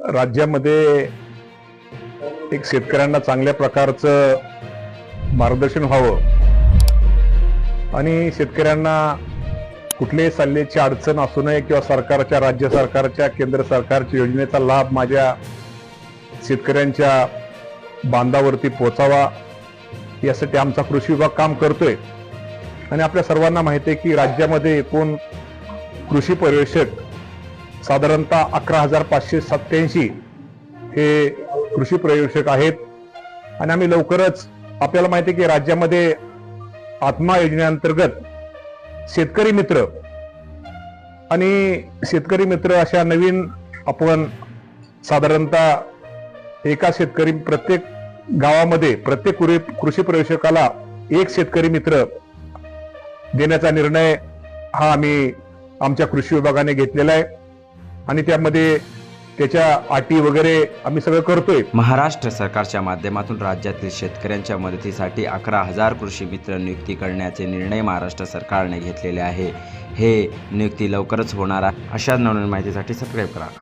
राज्यामध्ये एक शेतकऱ्यांना चांगल्या प्रकारचं मार्गदर्शन व्हावं आणि शेतकऱ्यांना कुठल्याही सल्ल्याची अडचण असू नये किंवा सरकारच्या, राज्य सरकारच्या, केंद्र सरकारच्या योजनेचा लाभ माझ्या शेतकऱ्यांच्या बांधावरती पोहोचावा यासाठी आमचा कृषी विभाग काम करतोय. आणि आपल्या सर्वांना माहिती आहे की राज्यामध्ये एकूण कृषी पर्यवेक्षक साधारणतः 11,587 हे कृषी पर्यवेक्षक आहेत. आणि आम्ही लवकरच, आपल्याला माहिती आहे की राज्यामध्ये आत्मा योजनेअंतर्गत शेतकरी मित्र आणि शेतकरी मित्र अशा नवीन आपण साधारणतः एका शेतकरी, प्रत्येक गावामध्ये प्रत्येक कृषी पर्यवेक्षकाला एक शेतकरी मित्र देण्याचा निर्णय हा आम्ही आमच्या कृषी विभागाने घेतलेला आहे. आणि त्यामध्ये त्याच्या अटी वगैरे आम्ही सगळं करतोय. महाराष्ट्र सरकारच्या माध्यमातून राज्यातील शेतकऱ्यांच्या मदतीसाठी 11,000 कृषी मित्र नियुक्ती करण्याचे निर्णय महाराष्ट्र सरकारने घेतलेले आहे. हे नियुक्ती लवकरच होणार आहे. अशा नवनवीन माहितीसाठी सबस्क्राईब करा.